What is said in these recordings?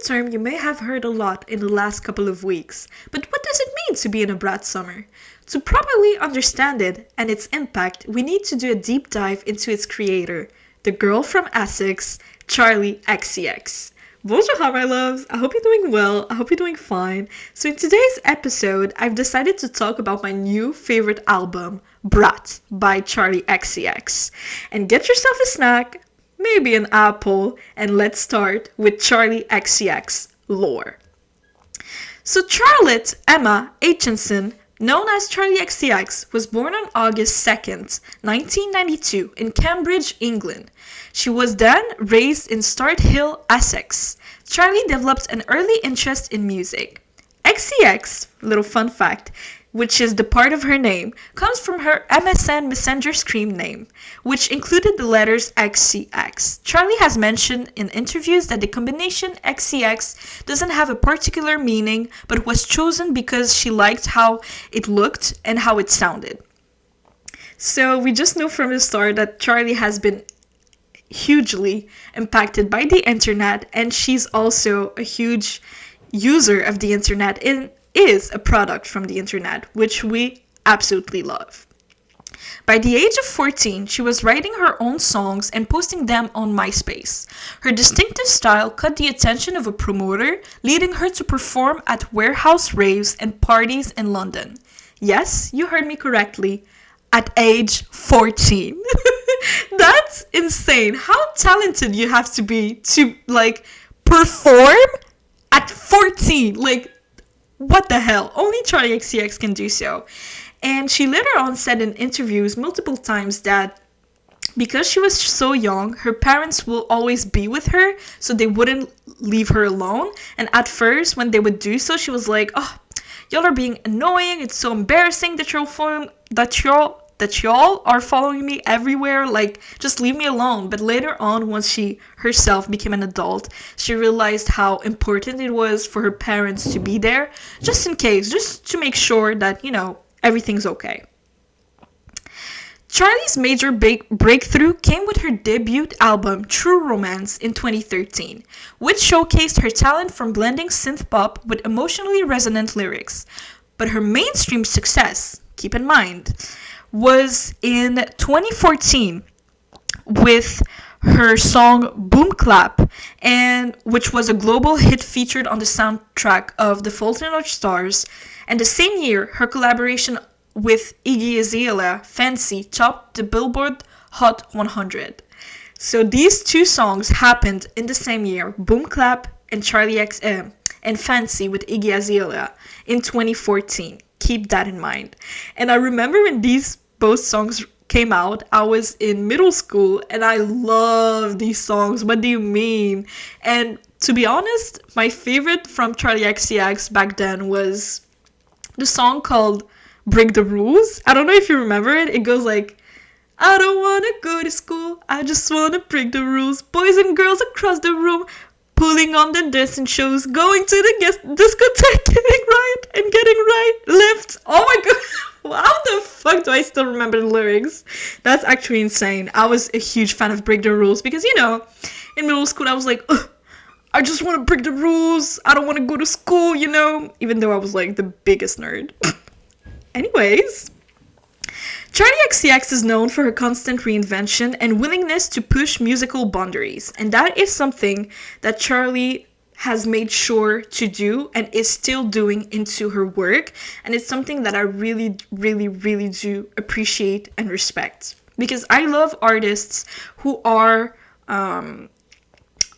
term you may have heard a lot in the last couple of weeks, but what does it mean to be in a Brat Summer? To properly understand it and its impact, we need to do a deep dive into its creator, the girl from Essex, Charli XCX. Bonjour, my loves! I hope you're doing well. I hope you're doing fine. So in today's episode, I've decided to talk about my new favorite album, Brat by Charli XCX. And get yourself a snack, maybe an apple, and let's start with Charli XCX lore. So Charlotte Emma Aitchison, known as Charli XCX, was born on August 2nd, 1992 in Cambridge, England. She was then raised in Start Hill, Essex. Charli developed an early interest in music. XCX, little fun fact, which is the part of her name, comes from her MSN Messenger screen name, which included the letters XCX. Charli has mentioned in interviews that the combination XCX doesn't have a particular meaning, but was chosen because she liked how it looked and how it sounded. So we just know from the start that Charli has been hugely impacted by the internet, and she's also a huge user of the internet and is a product from the internet, which we absolutely love. By the age of 14, she was writing her own songs and posting them on MySpace. Her distinctive style caught the attention of a promoter, leading her to perform at warehouse raves and parties in London. Yes, you heard me correctly, at age 14. That's insane. How talented you have to be to, perform at 14. What the hell? Only Charli XCX can do so. And she later on said in interviews multiple times that because she was so young, her parents will always be with her, so they wouldn't leave her alone. And at first, when they would do so, she was like, "Oh, y'all are being annoying. It's so embarrassing that y'all are following me everywhere. Just leave me alone." But later on, once she herself became an adult, she realized how important it was for her parents to be there, just in case, just to make sure that, everything's okay. Charli's major breakthrough came with her debut album, True Romance, in 2013, which showcased her talent from blending synth pop with emotionally resonant lyrics. But her mainstream success, keep in mind, was in 2014 with her song Boom Clap, and which was a global hit featured on the soundtrack of The Fault in Our Stars. And the same year, her collaboration with Iggy Azalea, Fancy, topped the Billboard Hot 100. So these two songs happened in the same year, Boom Clap and Charli XCX and Fancy with Iggy Azalea in 2014. Keep that in mind. And I remember when these both songs came out, I was in middle school and I love these songs. What do you mean? And to be honest, my favorite from Charli XCX back then was the song called Break the Rules. I don't know if you remember it. It goes like, "I don't wanna go to school, I just wanna break the rules. Boys and girls across the room, pulling on the dancing shows, going to the discotheque, getting right and getting right, lift." Oh my god. How the fuck do I still remember the lyrics? That's actually insane. I was a huge fan of Break the Rules because, in middle school I was like, "Ugh, I just want to break the rules. I don't want to go to school, even though I was the biggest nerd. Anyways, Charli XCX is known for her constant reinvention and willingness to push musical boundaries, and that is something that Charli has made sure to do and is still doing into her work, and it's something that I really, really, really do appreciate and respect, because I love artists who are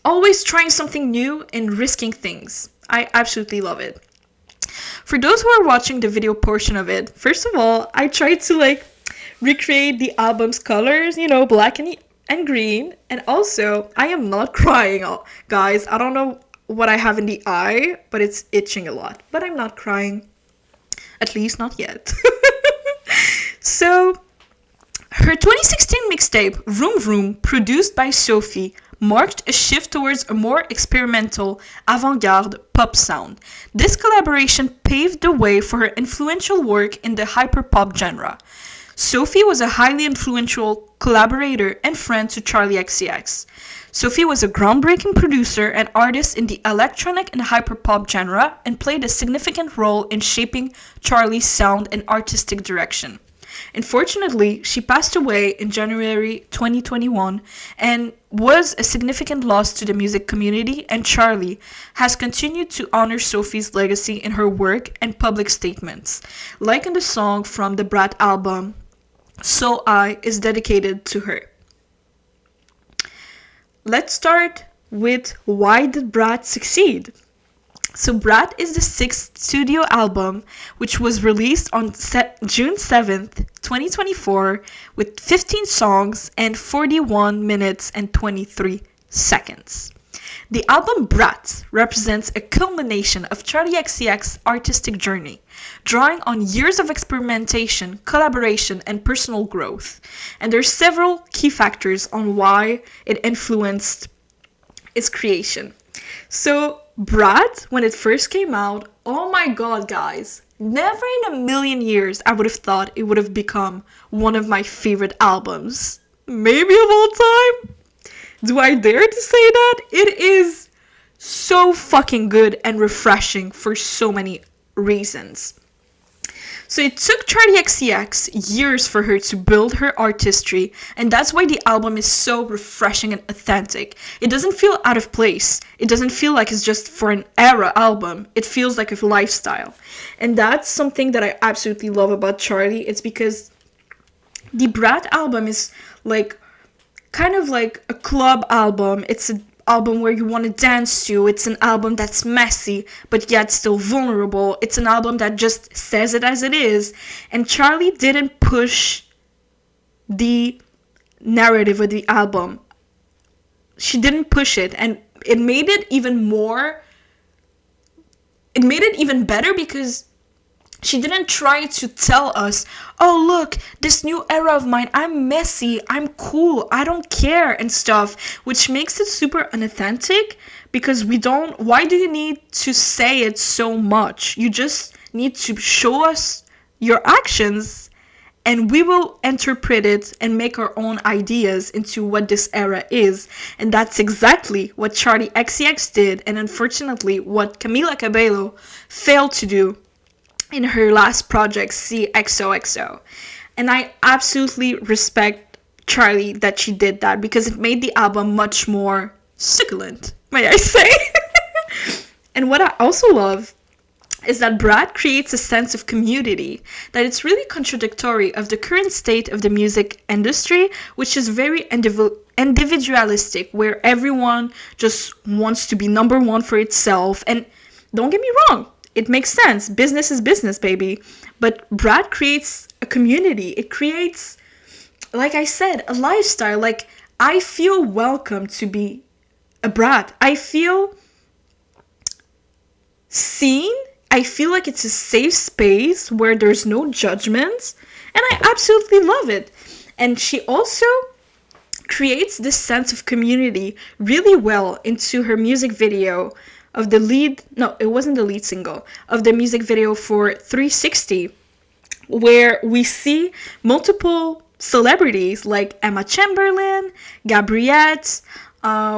always trying something new and risking things. I absolutely love it. For those who are watching the video portion of it, first of all, I tried to recreate the album's colors, black and green. And also, I am not crying, guys. I don't know what I have in the eye, but it's itching a lot. But I'm not crying. At least not yet. So, her 2016 mixtape, Vroom Vroom, produced by Sophie, marked a shift towards a more experimental, avant-garde pop sound. This collaboration paved the way for her influential work in the hyperpop genre. Sophie was a highly influential collaborator and friend to Charli XCX. Sophie was a groundbreaking producer and artist in the electronic and hyperpop genre and played a significant role in shaping Charli's sound and artistic direction. Unfortunately, she passed away in January 2021 and was a significant loss to the music community, and Charli has continued to honor Sophie's legacy in her work and public statements, like in the song from the Brat album, So I is dedicated to her. Let's start with why did Brat succeed? So Brat is the sixth studio album, which was released on June 7th, 2024, with 15 songs and 41 minutes and 23 seconds. The album Brat represents a culmination of Charli XCX's artistic journey, drawing on years of experimentation, collaboration, and personal growth. And there are several key factors on why it influenced its creation. So Brat, when it first came out, oh my god, guys, never in a million years I would have thought it would have become one of my favorite albums. Maybe of all time? Do I dare to say that? It is so fucking good and refreshing for so many reasons. So it took Charli XCX years for her to build her artistry, and that's why the album is so refreshing and authentic. It doesn't feel out of place. It doesn't feel like it's just for an era album. It feels like a lifestyle. And that's something that I absolutely love about Charli. It's because the Brat album is like kind of like a club album. It's an album where you want to dance to. It's an album that's messy but yet still vulnerable. It's an album that just says it as it is. And Charli didn't push the narrative of the album. She didn't push it, and it made it even better because she didn't try to tell us, oh look, this new era of mine, I'm messy, I'm cool, I don't care and stuff, which makes it super unauthentic because why do you need to say it so much? You just need to show us your actions and we will interpret it and make our own ideas into what this era is. And that's exactly what Charli XCX did, and unfortunately what Camila Cabello failed to do in her last project, CXOXO. And I absolutely respect Charli that she did that because it made the album much more succulent, may I say. And what I also love is that Brat creates a sense of community, that it's really contradictory of the current state of the music industry, which is very individualistic, where everyone just wants to be number one for itself. And don't get me wrong, it makes sense. Business is business, baby. But Brat creates a community. It creates, like I said, a lifestyle. Like, I feel welcome to be a Brat. I feel seen. I feel like it's a safe space where there's no judgments. And I absolutely love it. And she also creates this sense of community really well into her music video of the lead, no, it wasn't the lead single, of the music video for 360, where we see multiple celebrities like Emma Chamberlain, Gabriette,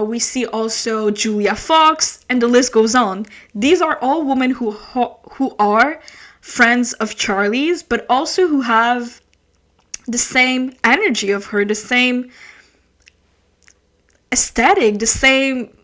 we see also Julia Fox, and the list goes on. These are all women who are friends of Charli's, but also who have the same energy of her, the same aesthetic, the same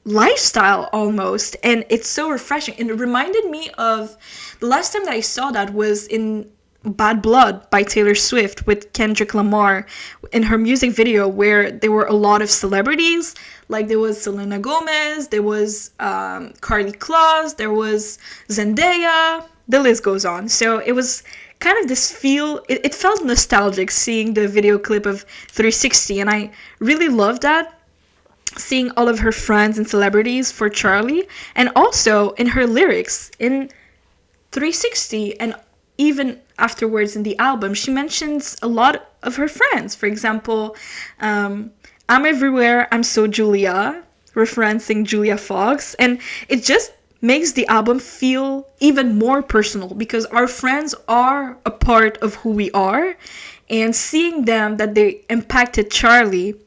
lifestyle almost, and it's so refreshing. And it reminded me of the last time that I saw that was in Bad Blood by Taylor Swift with Kendrick Lamar in her music video, where there were a lot of celebrities. Like there was Selena Gomez, there was Carly Claus, there was Zendaya, the list goes on. So it was kind of this it felt nostalgic seeing the video clip of 360, and I really loved that, seeing all of her friends and celebrities for Charli. And also in her lyrics in 360 and even afterwards in the album, she mentions a lot of her friends. For example, I'm everywhere, I'm so Julia, referencing Julia Fox. And it just makes the album feel even more personal because our friends are a part of who we are, and seeing them, that they impacted Charli,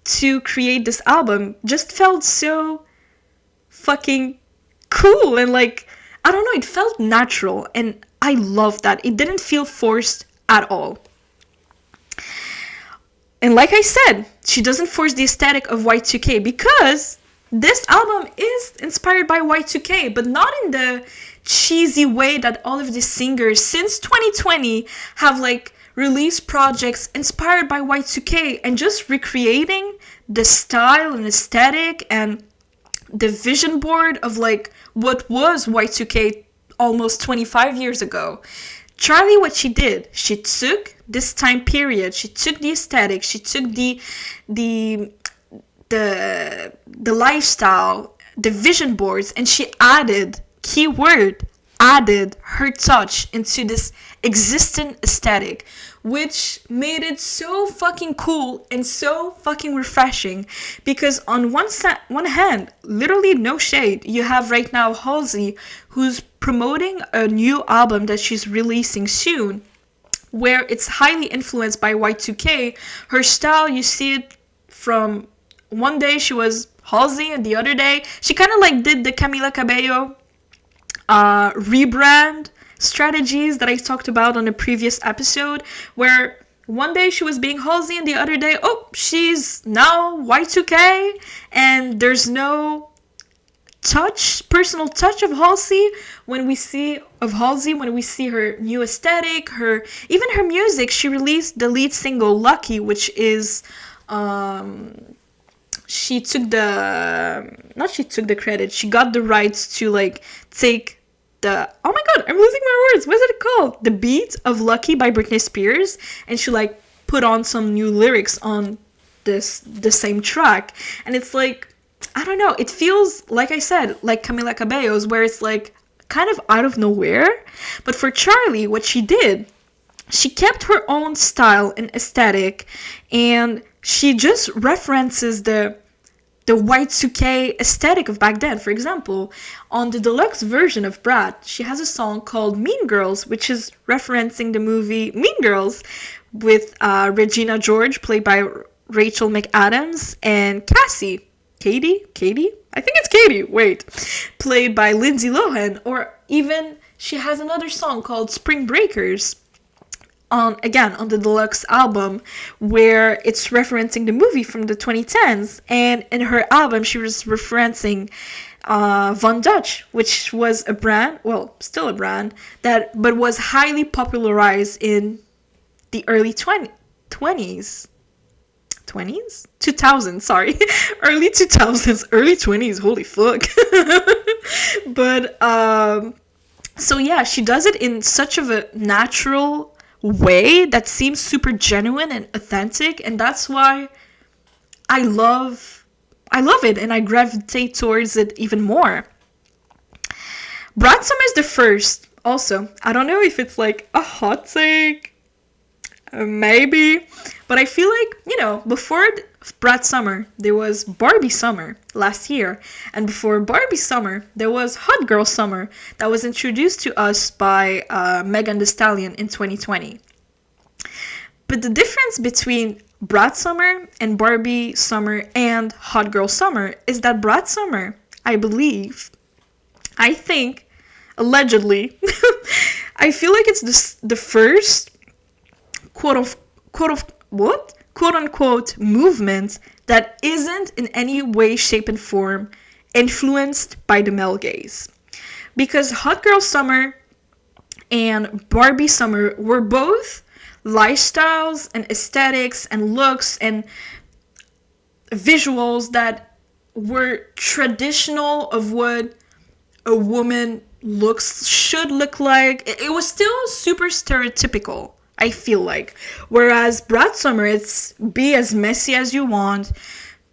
to create this album just felt so fucking cool, and like, I don't know, it felt natural, and I love that. It didn't feel forced at all. And like I said, she doesn't force the aesthetic of Y2K, because this album is inspired by Y2K, but not in the cheesy way that all of the singers since 2020 have like released projects inspired by Y2K and just recreating the style and aesthetic and the vision board of like what was Y2K almost 25 years ago. Charli, what she did, she took this time period, she took the aesthetic, she took the lifestyle, the vision boards, and she added, keyword, added her touch into this existing aesthetic, which made it so fucking cool and so fucking refreshing. Because on one hand, literally no shade, you have right now Halsey, who's promoting a new album that she's releasing soon, where it's highly influenced by Y2K. Her style, you see it from one day she was Halsey, and the other day she kind of like did the Camila Cabello rebrand strategies that I talked about on a previous episode, where one day she was being Halsey and the other day, oh, she's now Y2K, and there's no personal touch of Halsey when we see her new aesthetic, even her music. She released the lead single Lucky, which is she got the credit, she got the rights to like take the, oh my god, I'm losing my words, what's it called, the beat of Lucky by Britney Spears, and she like put on some new lyrics on the same track, and it's like, I don't know, it feels, like I said, like Camila Cabello's, where it's like kind of out of nowhere. But for Charli, what she did, she kept her own style and aesthetic, and she just references the Y2K aesthetic of back then. For example, on the deluxe version of Brat, she has a song called Mean Girls, which is referencing the movie Mean Girls, with Regina George, played by Rachel McAdams, and Katie, I think it's Katie, wait, played by Lindsay Lohan. Or even she has another song called Spring Breakers, on the deluxe album, where it's referencing the movie from the 2010s, and in her album she was referencing Von Dutch, which was a brand, well, still a brand, but was highly popularized in the early 20s, sorry, early 2000s, early 20s, holy fuck. But so yeah, she does it in such of a natural way that seems super genuine and authentic, and that's why I love it, and I gravitate towards it even more. Brat Summer is the first, also, I don't know if it's like a hot take, maybe, but I feel like, before Brat Summer, there was Barbie Summer last year, and before Barbie Summer, there was Hot Girl Summer that was introduced to us by Megan Thee Stallion in 2020. But the difference between Brat Summer and Barbie Summer and Hot Girl Summer is that Brat Summer, I think, allegedly, I feel like it's the first quote unquote movement that isn't in any way, shape, and form influenced by the male gaze. Because Hot Girl Summer and Barbie Summer were both lifestyles and aesthetics and looks and visuals that were traditional of what a woman should look like. It was still super stereotypical, I feel like. Whereas Brat Summer, it's be as messy as you want.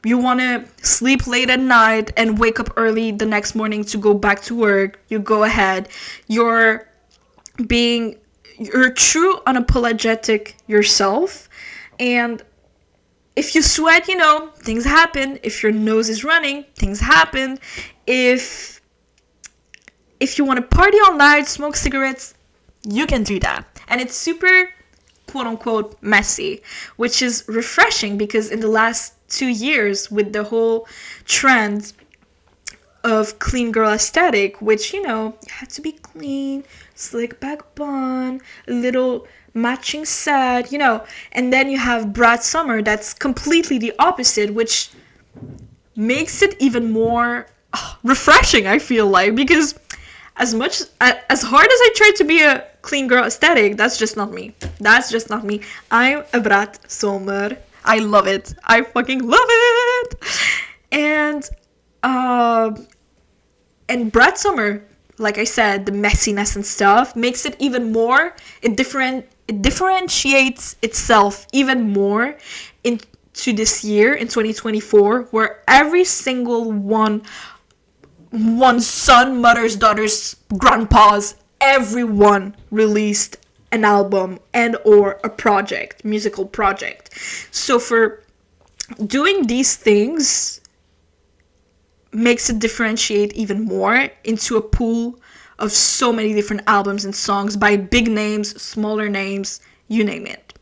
You want to sleep late at night and wake up early the next morning to go back to work. You go ahead. You're true unapologetic yourself. And if you sweat, things happen. If your nose is running, things happen. If you want to party all night, smoke cigarettes, you can do that. And it's super, quote unquote, messy, which is refreshing, because in the last 2 years with the whole trend of clean girl aesthetic, which, had to be clean, slick back bun, a little matching set, and then you have Brat Summer that's completely the opposite, which makes it even more refreshing, I feel like, because as hard as I try to be a clean girl aesthetic, that's just not me. I'm a Brat Summer. I love it. I fucking love it. And Brat Summer, like I said, the messiness and stuff makes it even more. It differentiates itself even more into this year in 2024, where every single one's son, mothers, daughters, grandpas, everyone released an album and or a musical project. So for doing these things makes it differentiate even more into a pool of so many different albums and songs by big names, smaller names, you name it.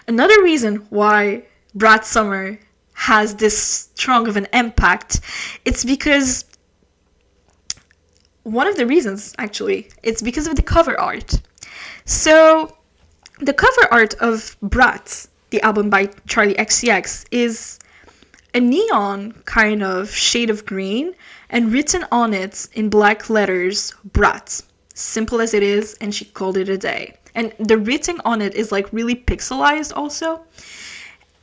Another reason why Brat Summer has this strong of an impact, it's because one of the reasons, actually, it's because of the cover art. So the cover art of Brat, the album by Charli XCX, is a neon kind of shade of green, and written on it in black letters, Brat. Simple as it is, and she called it a day. And the writing on it is like really pixelized also.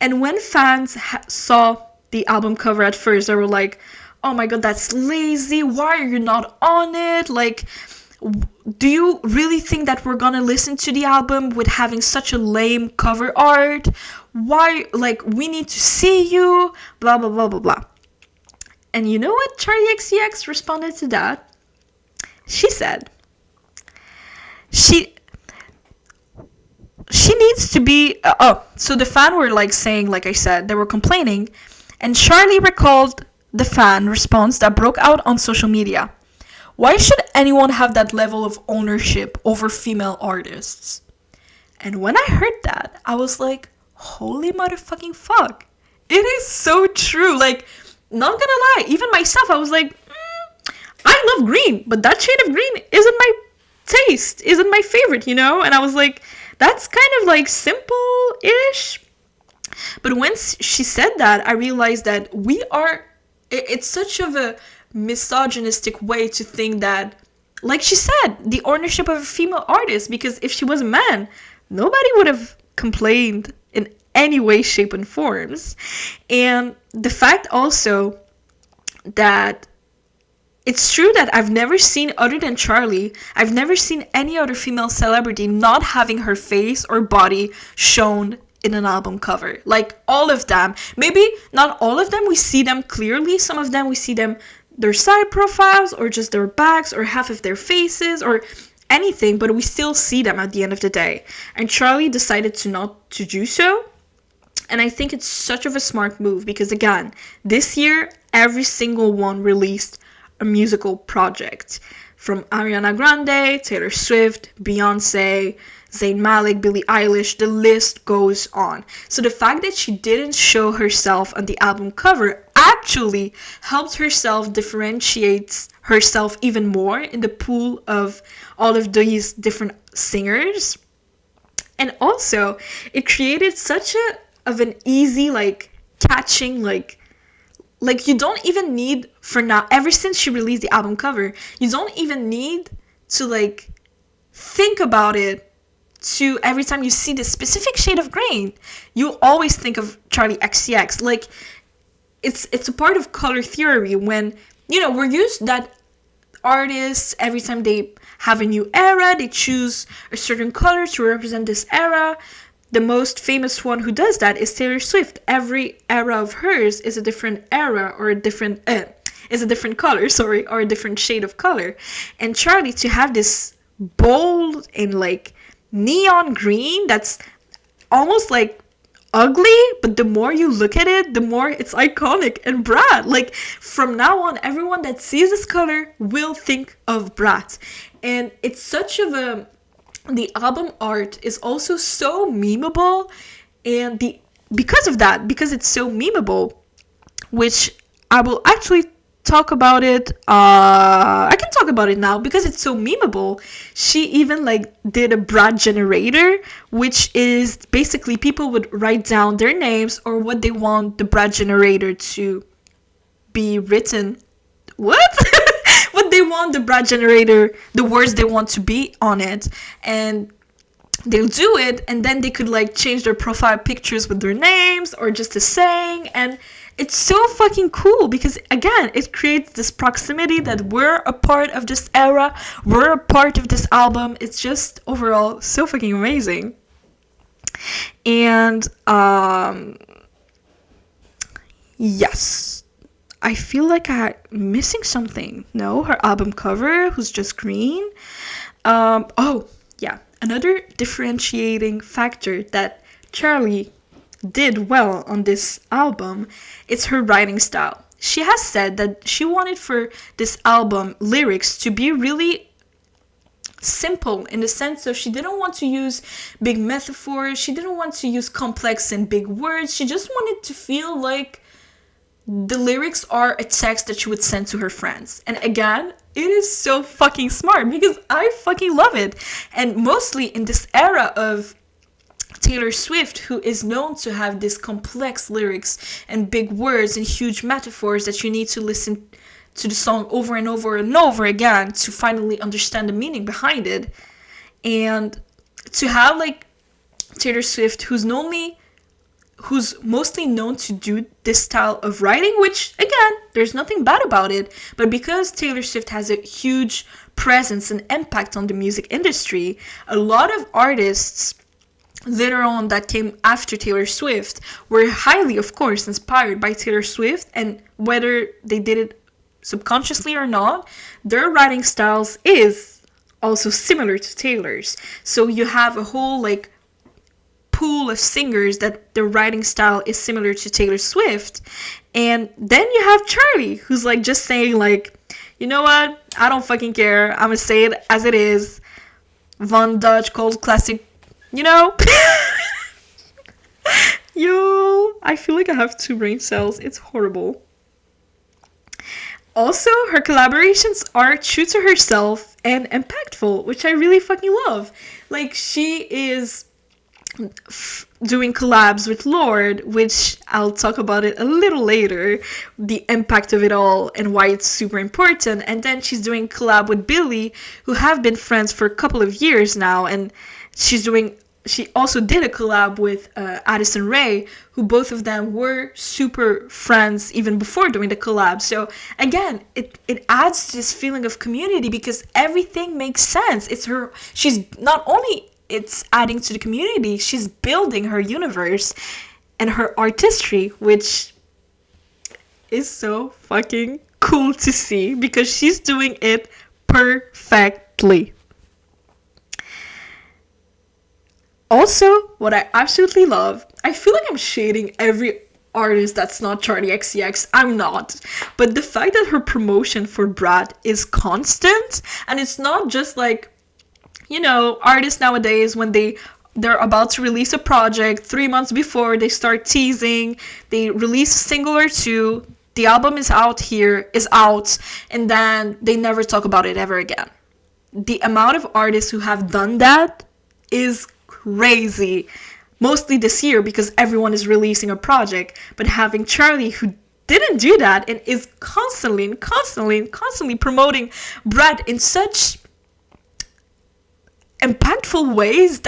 And when fans saw the album cover at first, they were like, oh my god, that's lazy, why are you not on it? Like, do you really think that we're gonna listen to the album with having such a lame cover art? Why, like, we need to see you, blah, blah, blah, blah, blah. And you know what Charli XCX responded to that? She said, she needs to be, so the fan were like saying, like I said, they were complaining, and Charli recalled the fan response that broke out on social media. Why should anyone have that level of ownership over female artists? And when I heard that, I was like, holy motherfucking fuck. It is so true. Like, not gonna lie, even myself, I was like, I love green, but that shade of green isn't my taste, isn't my favorite, And I was like, that's kind of like simple-ish. But when she said that, I realized that it's such of a misogynistic way to think that, like she said, the ownership of a female artist, because if she was a man, nobody would have complained in any way, shape, and forms. And the fact also that it's true that I've never seen, other than Charli, I've never seen any other female celebrity not having her face or body shown in an album cover. Like, all of them. Maybe not all of them, we see them clearly. Some of them we see them, their side profiles, or just their backs, or half of their faces, or anything, but we still see them at the end of the day. And Charli decided to do so. And I think it's such of a smart move, because again, this year, every single one released a musical project. From Ariana Grande, Taylor Swift, Beyonce, Zayn Malik, Billie Eilish, the list goes on. So the fact that she didn't show herself on the album cover actually helps herself differentiate herself even more in the pool of all of these different singers. And also, it created such an easy, like, catching, like you don't even need, for now, ever since she released the album cover, you don't even need to, like, think about it. To every time you see this specific shade of green, you always think of Charli XCX. Like, it's a part of color theory when, we're used that artists, every time they have a new era, they choose a certain color to represent this era. The most famous one who does that is Taylor Swift. Every era of hers is a different era, or a different color, or a different shade of color. And Charli, to have this bold and, like, neon green that's almost like ugly, but the more you look at it, the more it's iconic and Brat. Like, from now on, everyone that sees this color will think of Brat. And it's such of the album art is also so memeable, and because of that, because it's so memeable, which I will actually talk about it. I can talk about it now because it's so memeable. She even like did a Brat generator, which is basically people would write down their names or what they want the Brat generator to be written. What? What they want the Brat generator, the words they want to be on it, and they'll do it, and then they could like change their profile pictures with their names or just a saying. And it's so fucking cool because again, it creates this proximity that we're a part of this era, we're a part of this album. It's just overall so fucking amazing. And yes, I feel like I'm missing something. No, her album cover, who's just green. Oh yeah, another differentiating factor that Charli did well on this album, it's her writing style. She has said that she wanted for this album lyrics to be really simple, in the sense of she didn't want to use big metaphors, she didn't want to use complex and big words. She just wanted to feel like the lyrics are a text that she would send to her friends. And again, it is so fucking smart because I fucking love it. And mostly in this era of Taylor Swift, who is known to have this complex lyrics and big words and huge metaphors that you need to listen to the song over and over and over again to finally understand the meaning behind it. And to have like Taylor Swift, who's mostly known to do this style of writing, which again, there's nothing bad about it, but because Taylor Swift has a huge presence and impact on the music industry, a lot of artists later on that came after Taylor Swift were highly, of course, inspired by Taylor Swift, and whether they did it subconsciously or not, their writing styles is also similar to Taylor's. So you have a whole like pool of singers that their writing style is similar to Taylor Swift, and then you have Charli, who's like just saying like, you know what, I don't fucking care, I'm gonna say it as it is, Von Dutch Cold Classic, you know. Yo, I feel like I have 2 brain cells, it's horrible. Also, her collaborations are true to herself and impactful, which I really fucking love. Like, she is doing collabs with Lorde, which I'll talk about it a little later, the impact of it all and why it's super important. And then she's doing collab with Billie, who have been friends for a couple of years now, and she also did a collab with Addison Rae, who both of them were super friends even before doing the collab. So again, it adds to this feeling of community because everything makes sense. She's not only it's adding to the community, she's building her universe and her artistry, which is so fucking cool to see because she's doing it perfectly. Also, what I absolutely love, I feel like I'm shading every artist that's not Charli XCX. I'm not. But the fact that her promotion for Brat is constant, and it's not just like, you know, artists nowadays when they're about to release a project 3 months before they start teasing, they release a single or two, the album is out, and then they never talk about it ever again. The amount of artists who have done that is crazy. Mostly this year because everyone is releasing a project, but having Charli, who didn't do that and is constantly promoting Brat in such impactful ways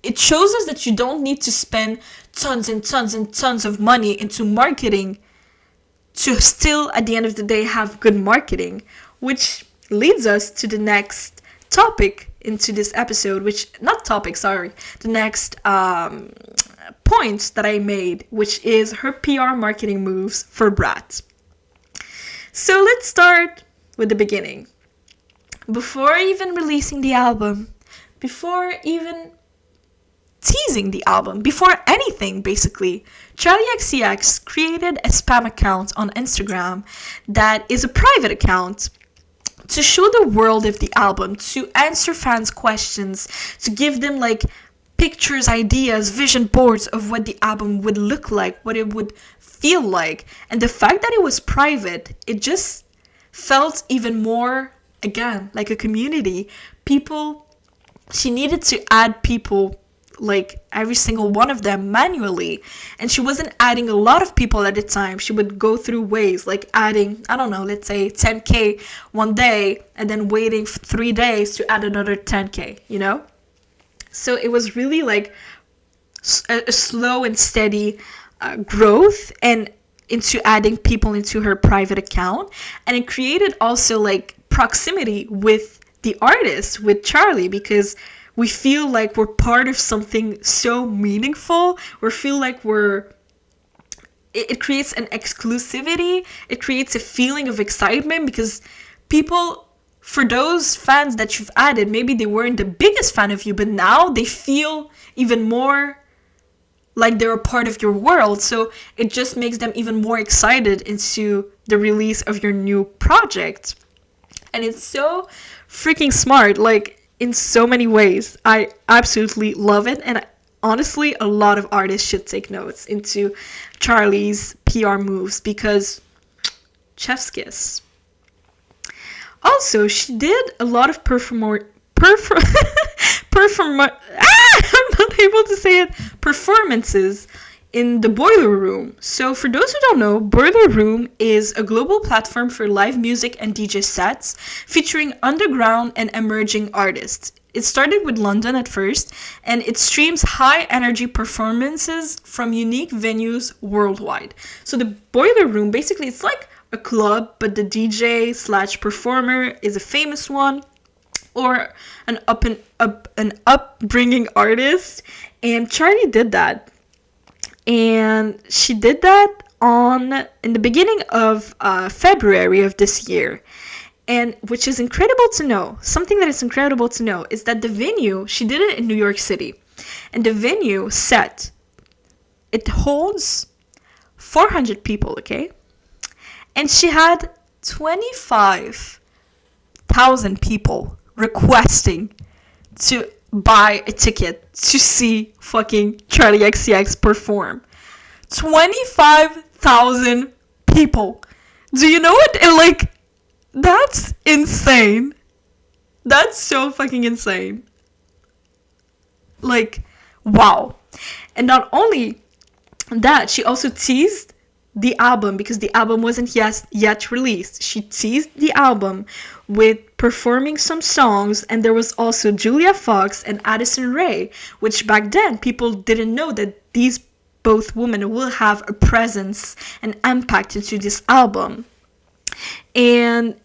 it shows us that you don't need to spend tons and tons and tons of money into marketing to still at the end of the day have good marketing, which leads us to the next topic into this episode, the next point that I made, which is her PR marketing moves for Brat. So let's start with the beginning. Before even releasing the album, before even teasing the album, before anything basically, Charli XCX created a spam account on Instagram that is a private account to show the world of the album, to answer fans' questions, to give them like pictures, ideas, vision boards of what the album would look like, what it would feel like. And the fact that it was private, it just felt even more, again, like a community. People, she needed to add people, like every single one of them manually, and she wasn't adding a lot of people at a time. She would go through ways, like adding, I don't know, let's say 10k one day and then waiting for 3 days to add another 10k, you know? So it was really like a slow and steady growth and into adding people into her private account. And it created also like proximity with the artist, with Charli, because we feel like we're part of something so meaningful. We feel like it creates an exclusivity. It creates a feeling of excitement because people, for those fans that you've added, maybe they weren't the biggest fan of you, but now they feel even more like they're a part of your world. So it just makes them even more excited into the release of your new project. And it's so freaking smart, like in so many ways. I absolutely love it. And honestly, a lot of artists should take notes into Charli's PR moves because chef's kiss. Also, she did a lot of I'm not able to say it, performances in the Boiler Room. So for those who don't know, Boiler Room is a global platform for live music and DJ sets featuring underground and emerging artists. It started with London at first, and it streams high energy performances from unique venues worldwide. So the Boiler Room, basically it's like a club, but the DJ / performer is a famous one or an upbringing artist. And Charli did that. And she did that in the beginning of February of this year. And which is incredible to know. Something that is incredible to know is that the venue, she did it in New York City. And the venue set, it holds 400 people, okay? And she had 25,000 people requesting to buy a ticket to see fucking Charli XCX perform. 25,000 people. Do you know it? And like, that's insane. That's so fucking insane. Like, wow. And not only that, she also teased the album because the album wasn't yet released. She teased the album with performing some songs, and there was also Julia Fox and Addison Rae, which back then people didn't know that these both women will have a presence and impact into this album. And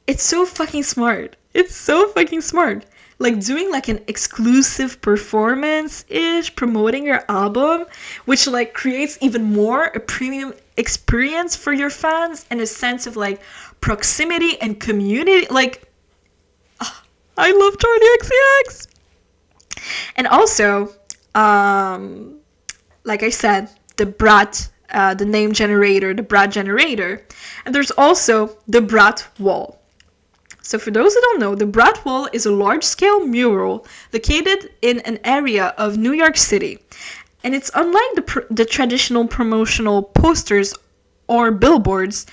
it's so fucking smart. It's so fucking smart. Like doing like an exclusive performance-ish, promoting your album, which like creates even more a premium experience for your fans and a sense of like proximity and community. Like, I love Charli XCX. And also, like I said, the Brat, the name generator, the Brat generator. And there's also the Brat wall. So for those who don't know, the Brat Wall is a large-scale mural located in an area of New York City. And it's unlike the traditional promotional posters or billboards.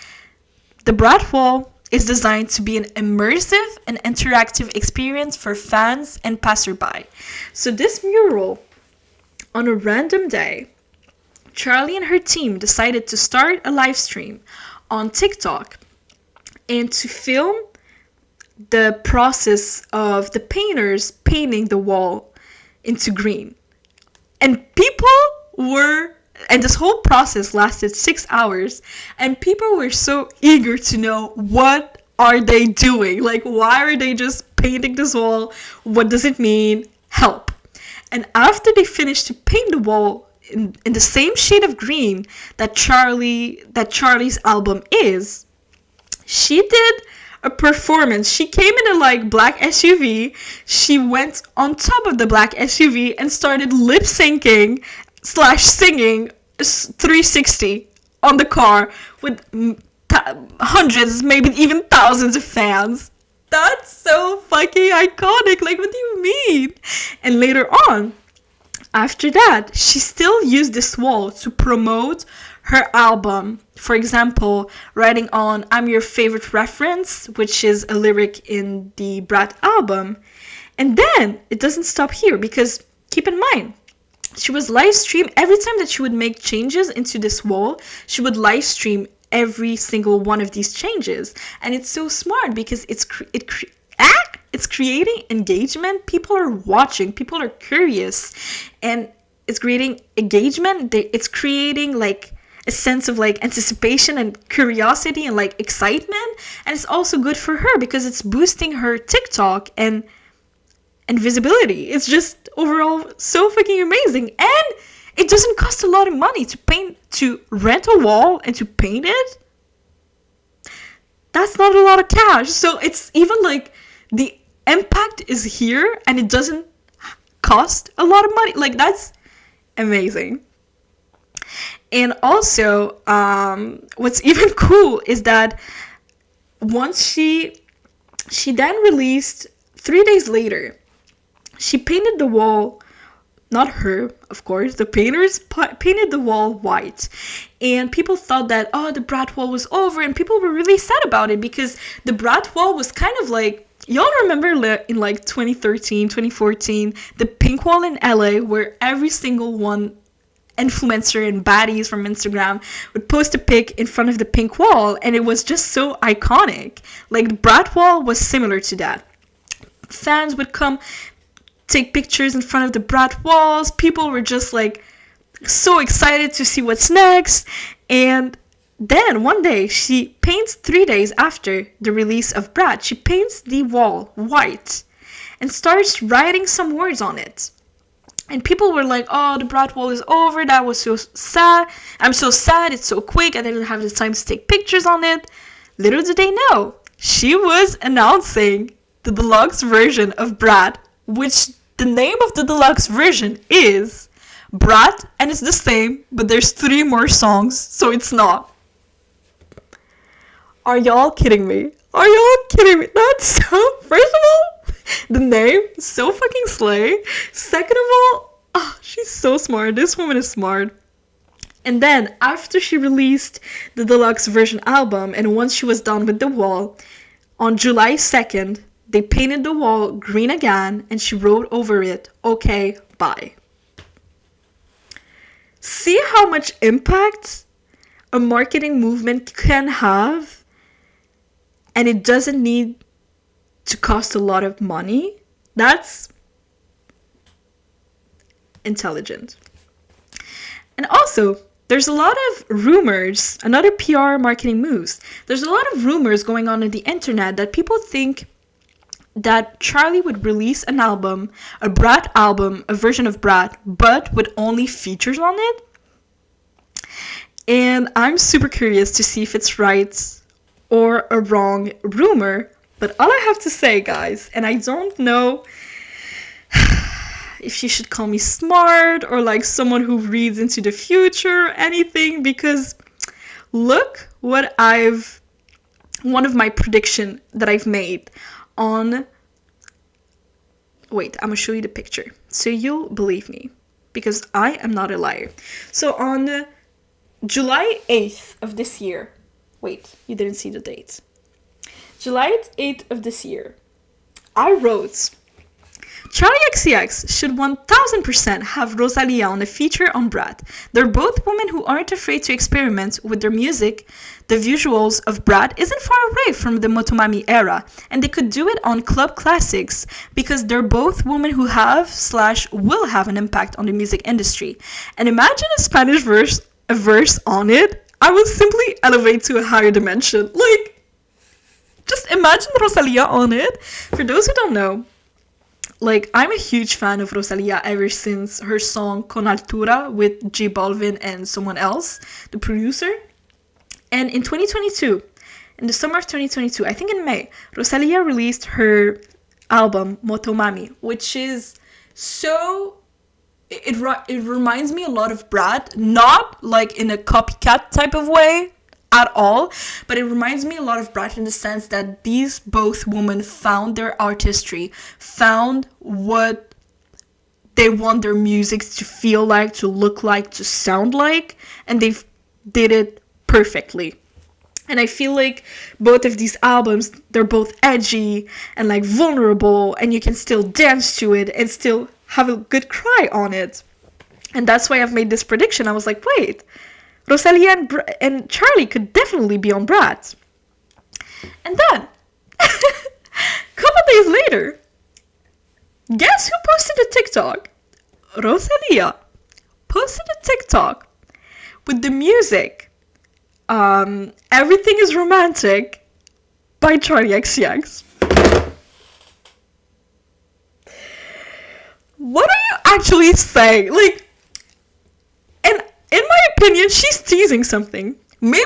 The Brat Wall is designed to be an immersive and interactive experience for fans and passerby. So this mural, on a random day, Charli and her team decided to start a live stream on TikTok and to film the process of the painters painting the wall into green. And this whole process lasted 6 hours, and people were so eager to know, what are they doing? Like, why are they just painting this wall? What does it mean? Help. And after they finished to paint the wall in the same shade of green that Charli's album is, she did a performance. She came in a like black SUV. She went on top of the black SUV and started lip syncing / singing 360 on the car with hundreds, maybe even thousands of fans. That's so fucking iconic. Like, what do you mean? And later on, after that, she still used this wall to promote her album. For example, writing on "I'm your favorite reference," which is a lyric in the Brat album. And then it doesn't stop here, because keep in mind, she was live stream every time that she would make changes into this wall. She would live stream every single one of these changes, and it's so smart because it's creating engagement. People are watching, people are curious, and it's creating engagement. It's creating like a sense of like anticipation and curiosity and like excitement, and it's also good for her because it's boosting her TikTok and visibility. It's just overall so fucking amazing. And it doesn't cost a lot of money to rent a wall and to paint it. That's not a lot of cash. So it's even like the impact is here and it doesn't cost a lot of money. Like, that's amazing. And also, what's even cool is that once she then released, 3 days later, she painted the wall, not her, of course, the painters painted the wall white. And people thought that, oh, the Brat wall was over, and people were really sad about it because the Brat wall was kind of like, y'all remember in like 2013, 2014, the pink wall in LA, where every single one influencer and baddies from Instagram would post a pic in front of the pink wall, and it was just so iconic. Like, the Brat wall was similar to that. Fans would come take pictures in front of the Brat walls. People were just like so excited to see what's next. And then one day she paints, 3 days after the release of Brat, she paints the wall white and starts writing some words on it. And people were like, oh, the Brat wall is over. That was so sad. I'm so sad. It's so quick. I didn't have the time to take pictures on it. Little did they know, she was announcing the deluxe version of Brat, which the name of the deluxe version is Brat, and it's the same, but there's 3 more songs, so it's not. Are y'all kidding me? Are y'all kidding me? That's so, first of all, the name is so fucking slay. Second of all, oh, she's so smart. This woman is smart. And then, after she released the deluxe version album, and once she was done with the wall, on July 2nd, they painted the wall green again, and she wrote over it, okay, bye. See how much impact a marketing movement can have, and it doesn't need to cost a lot of money? That's intelligent. And also, there's a lot of rumors, another PR marketing moves. There's a lot of rumors going on the internet that people think that Charli would release an album, a Brat album, a version of Brat, but with only features on it. And I'm super curious to see if it's right or a wrong rumor. But all I have to say, guys, and I don't know if you should call me smart or like someone who reads into the future or anything, because look what one of my prediction that I've made on, wait, I'm gonna show you the picture so you'll believe me, because I am not a liar. So on July 8th of this year, wait, you didn't see the date. July 8th of this year, I wrote, Charli XCX should 1000% have Rosalia on a feature on Brat. They're both women who aren't afraid to experiment with their music. The visuals of Brat isn't far away from the Motomami era, and they could do it on club classics because they're both women who have/will have an impact on the music industry. And imagine a Spanish verse on it. I will simply elevate to a higher dimension. Like, just imagine Rosalia on it. For those who don't know, like, I'm a huge fan of Rosalia ever since her song Con Altura with J Balvin and someone else, the producer. And in 2022, in the summer of 2022, I think in May, Rosalia released her album Motomami, which is so, it reminds me a lot of Brat, not like in a copycat type of way. at all, but it reminds me a lot of Brat in the sense that these both women found their artistry, found what they want their music to feel like, to look like, to sound like, and they did it perfectly. And I feel like both of these albums, they're both edgy and like vulnerable, and you can still dance to it and still have a good cry on it. And that's why I've made this prediction. I was like, wait, Rosalia and Charli could definitely be on Brat. And then, a couple days later, guess who posted a TikTok? Rosalia posted a TikTok with the music Everything is Romantic by Charli XCX. What are you actually saying? Like, and in my opinion, she's teasing something. Maybe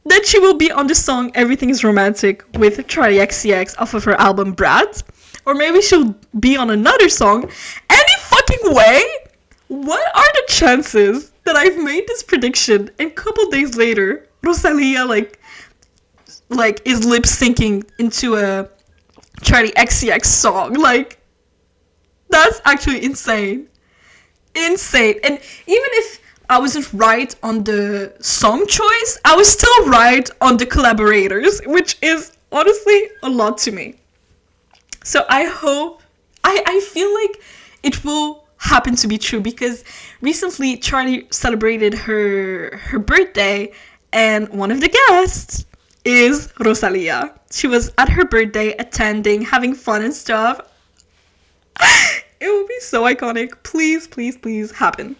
that she will be on the song Everything is Romantic with Charli XCX off of her album Brat. Or maybe she'll be on another song. Any fucking way, what are the chances that I've made this prediction and a couple days later, Rosalia like is lip syncing into a Charli XCX song? Like, that's actually insane. Insane. And even if I wasn't right on the song choice, I was still right on the collaborators, which is honestly a lot to me. So I hope, I feel like it will happen to be true, because recently Charli celebrated her birthday, and one of the guests is Rosalia. She was at her birthday, attending, having fun and stuff. It will be so iconic. Please, please, please happen.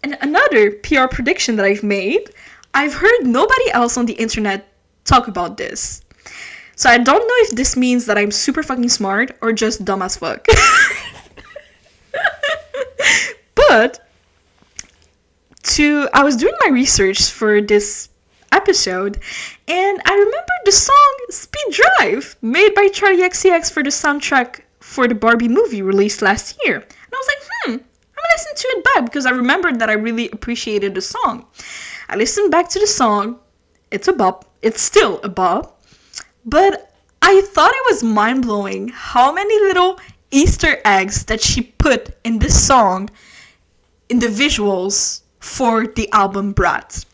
And another PR prediction that I've made, I've heard nobody else on the internet talk about this. So I don't know if this means that I'm super fucking smart or just dumb as fuck. But I was doing my research for this episode, and I remembered the song Speed Drive, made by Charli XCX for the soundtrack for the Barbie movie released last year. And I was like, I'm gonna listen to it back, because I remembered that I really appreciated the song. I listened back to the song. It's a bop. It's still a bop. But I thought it was mind-blowing how many little Easter eggs that she put in this song, in the visuals for the album Brat.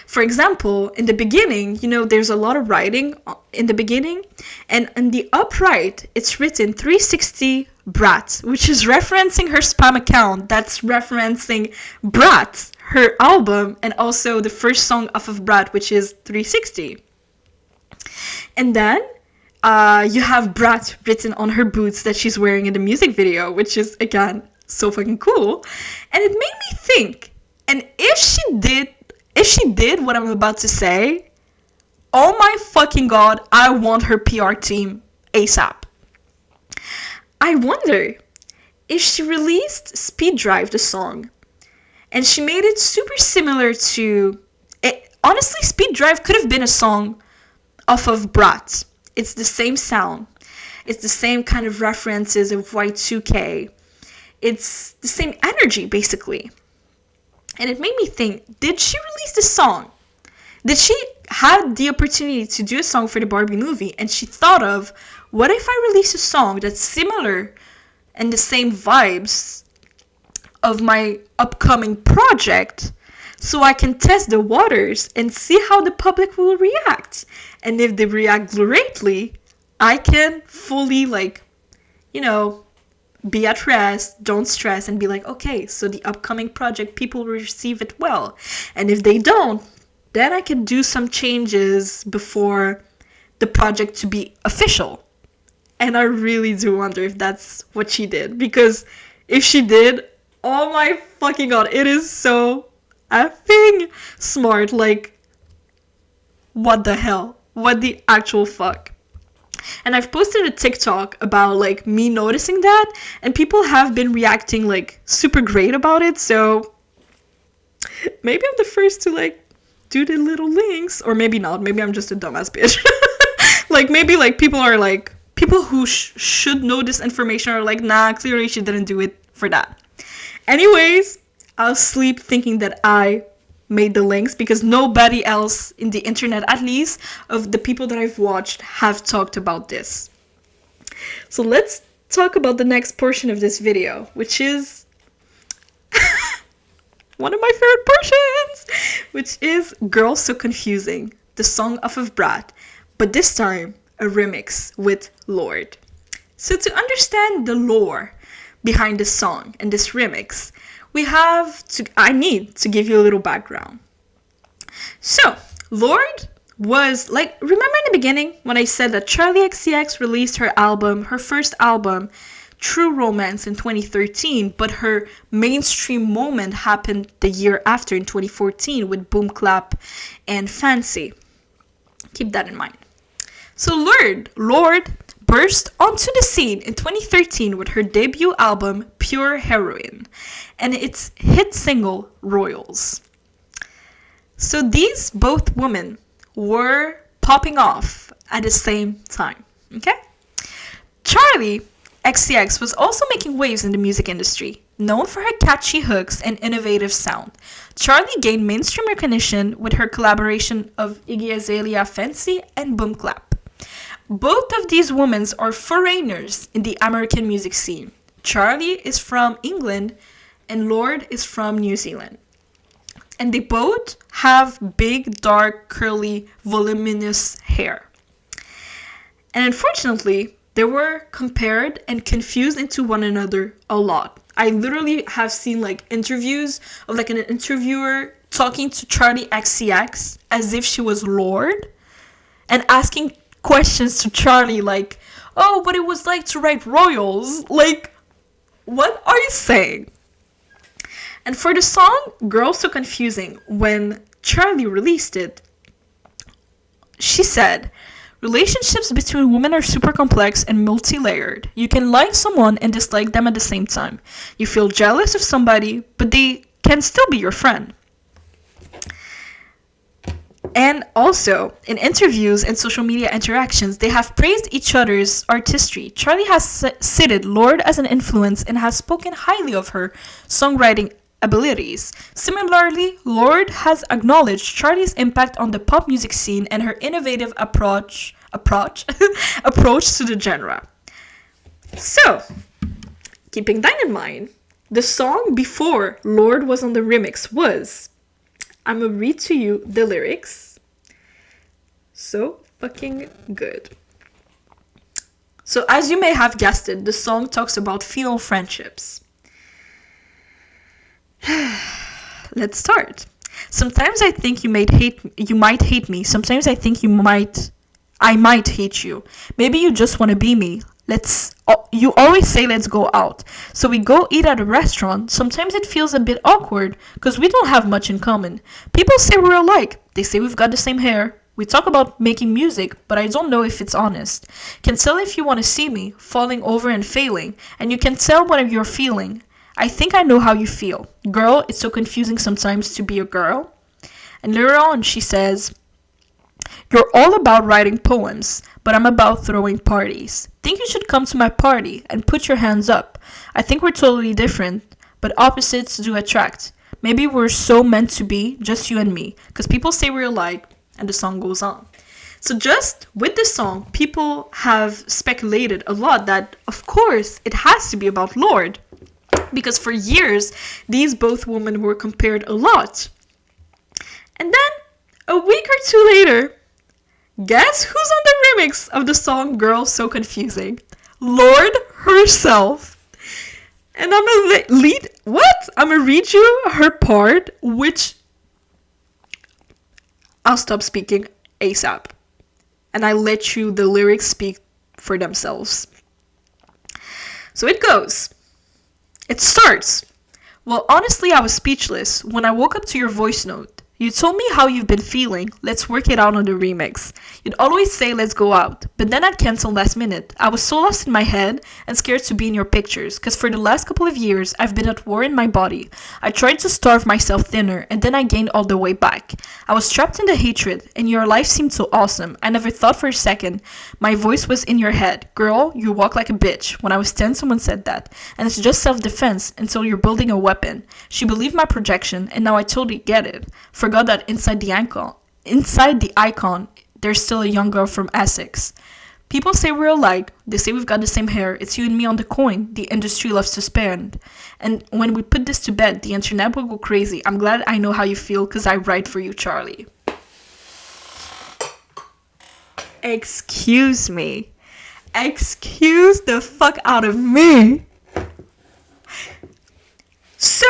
For example, in the beginning, there's a lot of writing in the beginning, and in the upright, it's written 360 Brat, which is referencing her spam account. That's referencing Brat, her album, and also the first song off of Brat, which is 360. And then you have Brat written on her boots that she's wearing in the music video, which is, again, so fucking cool. And it made me think, and if she did what I'm about to say, oh my fucking god, I want her PR team ASAP. I wonder if she released Speed Drive, the song, and she made it super similar to... honestly, Speed Drive could have been a song off of Brat. It's the same sound. It's the same kind of references of Y2K. It's the same energy, basically. And it made me think, did she release the song? Did she have the opportunity to do a song for the Barbie movie, and she thought of, what if I release a song that's similar and the same vibes of my upcoming project, so I can test the waters and see how the public will react? And if they react greatly, I can fully, be at rest, don't stress, and be like, okay, so the upcoming project, people will receive it well. And if they don't, then I can do some changes before the project to be official. And I really do wonder if that's what she did. Because if she did, oh my fucking god, it is so effing smart. Like, what the hell? What the actual fuck? And I've posted a TikTok about me noticing that, and people have been reacting super great about it. So maybe I'm the first to do the little links, or maybe not. Maybe I'm just a dumbass bitch. Maybe people are people who should know this information are nah, clearly she didn't do it for that. Anyways, I'll sleep thinking that I made the links because nobody else in the internet, at least of the people that I've watched, have talked about this. So let's talk about the next portion of this video, which is one of my favorite portions, which is Girl So Confusing, the song off of Brat, but this time a remix with Lorde. So to understand the lore behind this song and this remix, I need to give you a little background. So, Lorde was like, remember in the beginning when I said that Charli XCX released her first album, True Romance, in 2013, but her mainstream moment happened the year after in 2014 with Boom Clap and Fancy. Keep that in mind. So Lorde burst onto the scene in 2013 with her debut album, Pure Heroine, and its hit single, Royals. So these both women were popping off at the same time, okay? Charli XCX was also making waves in the music industry. Known for her catchy hooks and innovative sound, Charli gained mainstream recognition with her collaboration of Iggy Azalea Fancy and Boom Clap. Both of these women are foreigners in the American music scene. Charli is from England and Lorde is from New Zealand. And they both have big, dark, curly, voluminous hair. And unfortunately, they were compared and confused into one another a lot. I literally have seen like interviews of like an interviewer talking to Charli XCX as if she was Lorde and asking questions to Charli like, oh, what it was like to write Royals. Like, what are you saying? And for the song Girl So Confusing, when Charli released it, she said, relationships between women are super complex and multi-layered. You can like someone and dislike them at the same time. You feel jealous of somebody, but they can still be your friend. And also, in interviews and social media interactions, they have praised each other's artistry. Charli has cited Lorde as an influence and has spoken highly of her songwriting abilities. Similarly, Lorde has acknowledged Charli's impact on the pop music scene and her innovative approach to the genre. So, keeping that in mind, the song before Lorde was on the remix was, I'm gonna read to you the lyrics. So fucking good. So as you may have guessed it, the song talks about female friendships. Let's start. Sometimes I think you might hate me. Sometimes I think I might hate you. Maybe you just want to be me. You always say let's go out. So we go eat at a restaurant. Sometimes it feels a bit awkward because we don't have much in common. People say we're alike. They say we've got the same hair. We talk about making music, but I don't know if it's honest. Can tell if you want to see me, falling over and failing, and you can tell what you're feeling. I think I know how you feel. Girl, it's so confusing sometimes to be a girl. And later on she says, you're all about writing poems, but I'm about throwing parties. Think you should come to my party and put your hands up. I think we're totally different, but opposites do attract. Maybe we're so meant to be, just you and me, because people say we're alike, and the song goes on. So just with this song, people have speculated a lot that, of course, it has to be about Lorde, because for years, these both women were compared a lot. And then, a week or two later, guess who's on the remix of the song Girl So Confusing? Lorde herself. And I'm gonna read you her part, which I'll stop speaking ASAP. And I let the lyrics speak for themselves. So it goes. It starts. Well, honestly, I was speechless when I woke up to your voice note. You told me how you've been feeling. Let's work it out on the remix. You'd always say let's go out, but then I'd cancel last minute. I was so lost in my head and scared to be in your pictures, cause for the last couple of years I've been at war in my body. I tried to starve myself thinner and then I gained all the way back. I was trapped in the hatred and your life seemed so awesome. I never thought for a second my voice was in your head. Girl, you walk like a bitch. When I was 10 someone said that. And it's just self-defense until you're building a weapon. She believed my projection and now I totally get it. Forgot that inside the icon, there's still a young girl from Essex. People say we're alike. They say we've got the same hair. It's you and me on the coin the industry loves to spend. And when we put this to bed, the internet will go crazy. I'm glad I know how you feel because I write for you, Charli. Excuse me. Excuse the fuck out of me. So,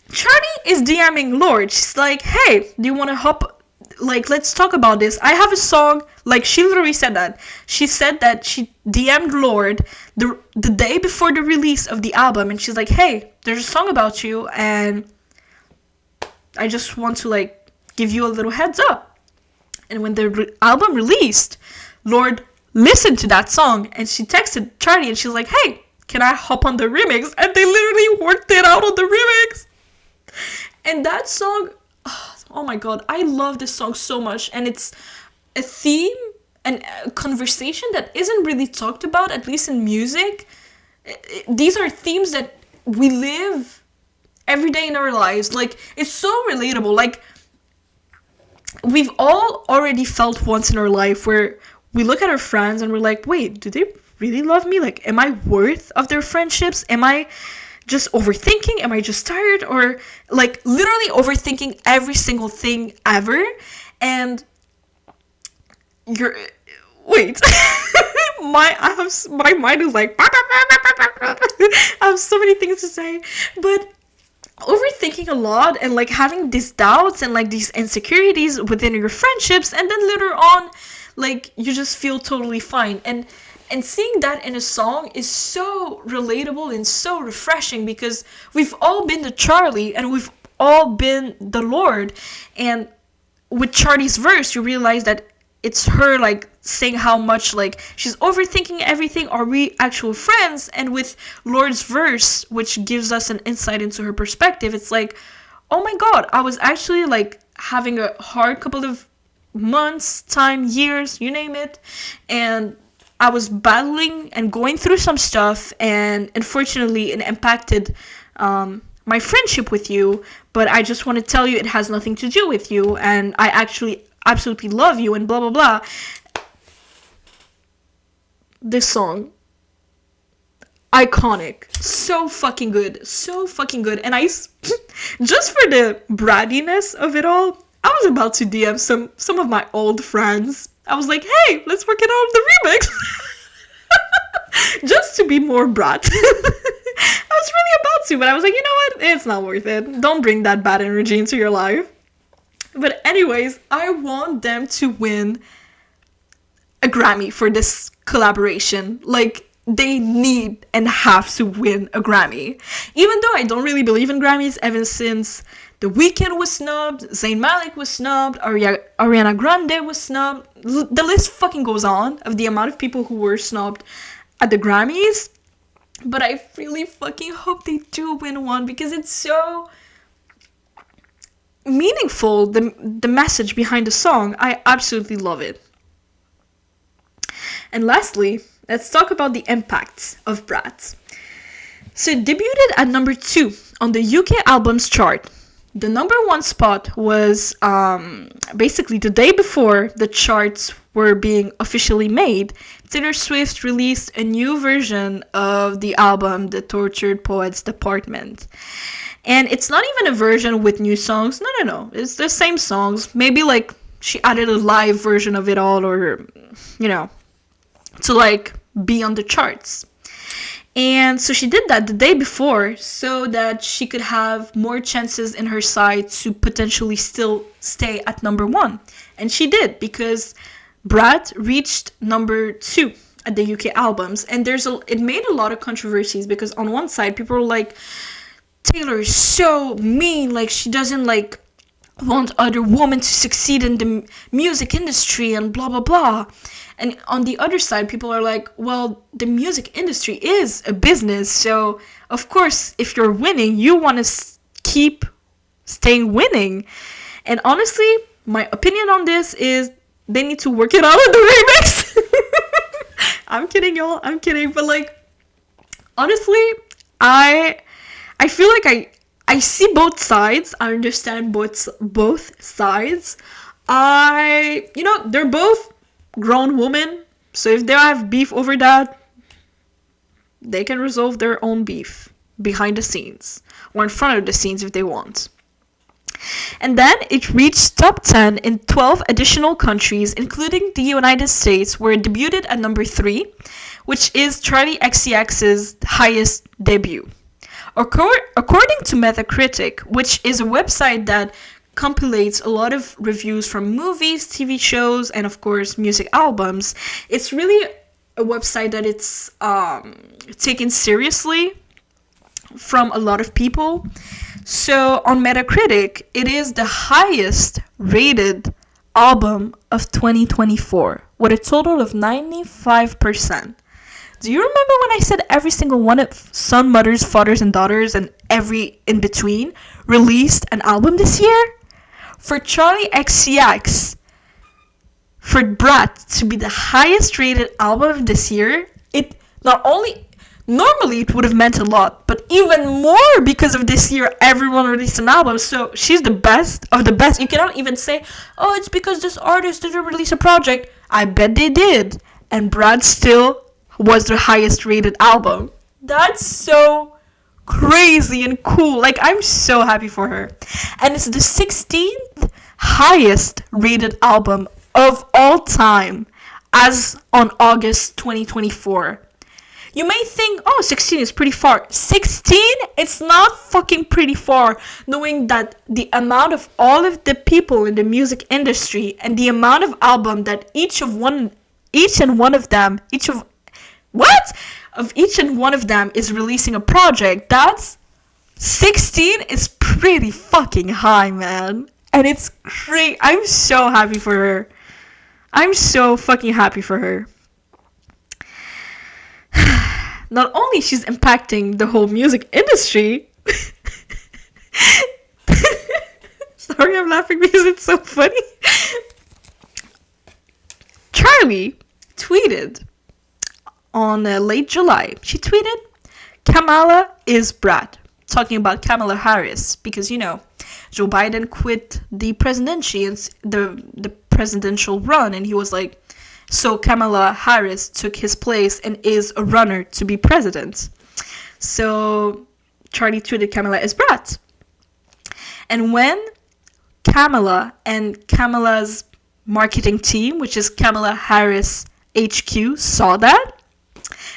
Charli is DMing Lorde. She's like, hey, do you want to hop? Like, let's talk about this. I have a song. Like, she literally said that. She said that she DM'd Lorde the day before the release of the album. And she's like, hey, there's a song about you. And I just want to, like, give you a little heads up. And when the album released, Lorde listened to that song. And she texted Charli and she's like, hey, can I hop on the remix? And they literally worked it out on the remix. And that song, oh my god, I love this song so much. And it's a theme and a conversation that isn't really talked about, at least in music. These are themes that we live every day in our lives. Like, it's so relatable. Like, we've all already felt once in our life where we look at our friends and we're like, wait, do they really love me? Like, am I worth of their friendships? Am I just overthinking? Am I just tired? Or like literally overthinking every single thing ever? And you're wait my mind is like I have so many things to say, but overthinking a lot and like having these doubts and like these insecurities within your friendships, and then later on like you just feel totally fine. And seeing that in a song is so relatable and so refreshing, because we've all been the Charli and we've all been the Lorde. And with Charli's verse, you realize that it's her like saying how much like she's overthinking everything. Are we actual friends? And with Lorde's verse, which gives us an insight into her perspective, it's like, oh my god, I was actually like having a hard couple of months, time, years, you name it, and I was battling and going through some stuff, and unfortunately it impacted my friendship with you, but I just want to tell you it has nothing to do with you, and I actually absolutely love you, and blah blah blah. This song, iconic, so fucking good, and I just for the brattiness of it all, I was about to DM some of my old friends. I was like, hey, let's work it out on the remix. Just to be more brat. I was really about to, but I was like, you know what? It's not worth it. Don't bring that bad energy into your life. But anyways, I want them to win a Grammy for this collaboration. Like, they need and have to win a Grammy. Even though I don't really believe in Grammys, ever since The Weeknd was snubbed, Zayn Malik was snubbed, Ariana Grande was snubbed. The list fucking goes on of the amount of people who were snubbed at the Grammys. But I really fucking hope they do win one, because it's so meaningful, the message behind the song. I absolutely love it. And lastly, let's talk about the impact of Brat. So it debuted at number 2 on the UK albums chart. The number 1 spot was basically the day before the charts were being officially made. Taylor Swift released a new version of the album, The Tortured Poets Department. And it's not even a version with new songs. No. It's the same songs. Maybe like she added a live version of it all, or, you know, to like be on the charts. And so she did that the day before so that she could have more chances in her side to potentially still stay at number 1. And she did, because Brat reached number 2 at the UK albums. And it made a lot of controversies, because on one side people were like, Taylor is so mean, like she doesn't like want other women to succeed in the music industry and blah blah blah. And on the other side, people are like, well, the music industry is a business, so of course if you're winning, you want to keep staying winning. And honestly, my opinion on this is they need to work it out in the remix. I'm kidding, y'all, I'm kidding, but like, honestly, I feel like I see both sides. I understand both sides. They're both grown women, so if they have beef over that, they can resolve their own beef behind the scenes or in front of the scenes if they want. And then it reached top 10 in 12 additional countries, including the United States, where it debuted at number 3, which is Charli XCX's highest debut. According to Metacritic, which is a website that compilates a lot of reviews from movies, TV shows, and of course music albums, it's really a website that it's taken seriously from a lot of people. So on Metacritic, it is the highest rated album of 2024 with a total of 95%. Do you remember when I said every single one of Son, Mothers, Fathers, and Daughters, and every in between released an album this year? For Charli XCX, for Brat to be the highest rated album of this year, it not only, normally it would have meant a lot, but even more because of this year everyone released an album, so she's the best of the best. You cannot even say, oh, it's because this artist didn't release a project. I bet they did. And Brat still was the highest rated album. That's so crazy and cool. Like, I'm so happy for her. And it's the 16th highest rated album of all time as on August 2024. You may think, oh, 16 is pretty far. 16? It's not fucking pretty far, knowing that the amount of all of the people in the music industry and the amount of album that each and one of them is releasing a project. That's 16 is pretty fucking high, man. And it's great. I'm so happy for her. I'm so fucking happy for her. Not only she's impacting the whole music industry. Sorry, I'm laughing because it's so funny. Charli tweeted on late July. She tweeted, Kamala is Brat. Talking about Kamala Harris, because, you know, Joe Biden quit the presidency and the presidential run, and he was like, so Kamala Harris took his place and is a runner to be president. So Charli tweeted Kamala is Brat. And when Kamala and Kamala's marketing team, which is Kamala Harris HQ, saw that,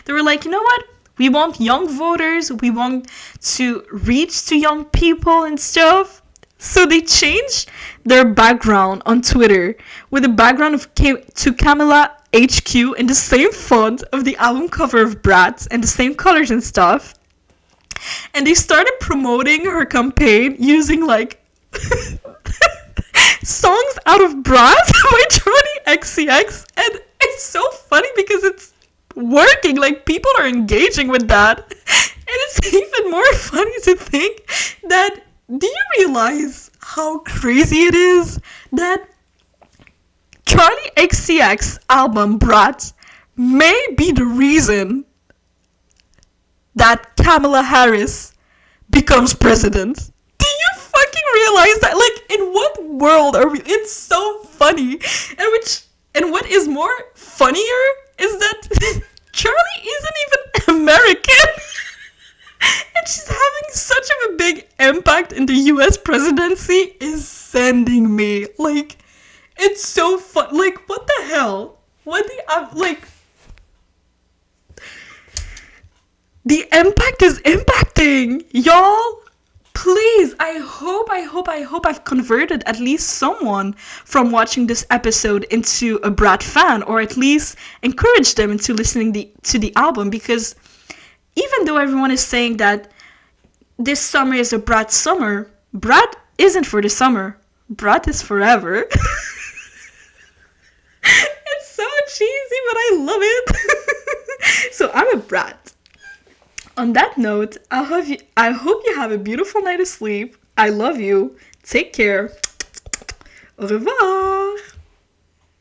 they were like, you know what? We want young voters. We want to reach to young people and stuff. So they changed their background on Twitter with the background to Kamala HQ in the same font of the album cover of Brat and the same colors and stuff. And they started promoting her campaign using like songs out of Brat by Charli XCX. And it's so funny because it's working. Like, people are engaging with that. And it's even more funny to think that, do you realize how crazy it is that Charli XCX album Brat may be the reason that Kamala Harris becomes president? Do you fucking realize that? Like, in what world are we? It's so funny. And what is more funnier is that Charli isn't even American. And she's having such a big impact in the US presidency is sending me. Like, it's so fun. Like, what the hell? The impact is impacting. Y'all, please, I hope I've converted at least someone from watching this episode into a Brat fan, or at least encourage them into listening to the album, because even though everyone is saying that this summer is a Brat summer, Brat isn't for the summer. Brat is forever. It's so cheesy, but I love it. So I'm a brat. On that note, I hope you have a beautiful night of sleep. I love you. Take care. Au revoir.